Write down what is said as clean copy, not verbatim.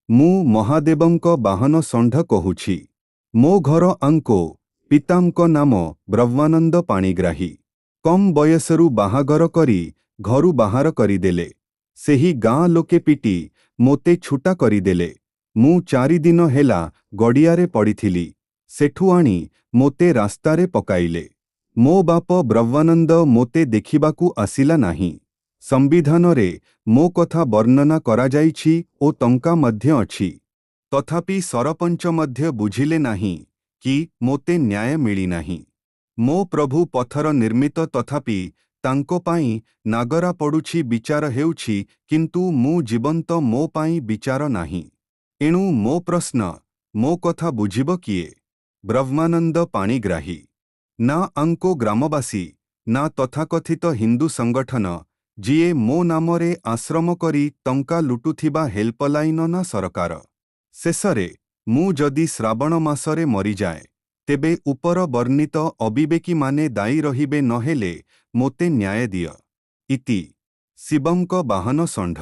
ମୁଁ ମହାଦେବଙ୍କ ବାହନ ଷଣ୍ଢ କହୁଛି। ମୋ ଘର ଆଙ୍କ ପିତାଙ୍କ ନାମ ବ୍ରହ୍ମାନନ୍ଦ ପାଣିଗ୍ରାହୀ। କମ୍ ବୟସରୁ ବାହାଘର କରି ଘରୁ ବାହାର କରିଦେଲେ। ସେହି ଗାଁ ଲୋକେ ପିଟି ମୋତେ ଛୁଟା କରିଦେଲେ। ମୁଁ 4 ଦିନ ହେଲା ଗଡ଼ିଆରେ ପଡ଼ିଥିଲି। ସେଠୁ ଆଣି ମୋତେ ରାସ୍ତାରେ ପକାଇଲେ। ମୋ ବାପ ବ୍ରହ୍ମାନନ୍ଦ ମୋତେ ଦେଖିବାକୁ ଆସିଲା ନାହିଁ। ସମ୍ବିଧାନରେ ମୋ କଥା ବର୍ଣ୍ଣନା କରାଯାଇଛି ଓ ଟଙ୍କା ମଧ୍ୟ ଅଛି। ତଥାପି ସରପଞ୍ଚ ମଧ୍ୟ ବୁଝିଲେ ନାହିଁ କି ମୋତେ ନ୍ୟାୟ ମିଳିନାହିଁ। ମୋ ପ୍ରଭୁ ପଥର ନିର୍ମିତ ତଥାପି ତାଙ୍କ ପାଇଁ ନାଗରା ପଡ଼ୁଛି ବିଚାର ହେଉଛି କିନ୍ତୁ ମୁଁ ଜୀବନ୍ତ ମୋ ପାଇଁ ବିଚାର ନାହିଁ। ଏଣୁ ମୋ ପ୍ରଶ୍ନ ମୋ କଥା ବୁଝିବ କିଏ? ବ୍ରହ୍ମାନନ୍ଦ ପାଣିଗ୍ରାହୀ। ନା ଆଙ୍କ ଗ୍ରାମବାସୀ ନା ତଥାକଥିତ ହିନ୍ଦୁ ସଂଗଠନ ଯିଏ ମୋ ନାମରେ ଆଶ୍ରମ କରି ଟଙ୍କା ଲୁଟୁଥିବା ହେଲ୍ପଲାଇନ ନା ସରକାର। ଶେଷରେ ମୁଁ ଯଦି ଶ୍ରାବଣ ମାସରେ ମରିଯାଏ ତେବେ ଉପର ବର୍ଣ୍ଣିତ ଅବିବେକୀମାନେ ଦାୟୀ ରହିବେ ନହେଲେ ମୋତେ ନ୍ୟାୟ ଦିଅ। ଇତି ଶିବଙ୍କ ବାହନ ଷଣ୍ଢ।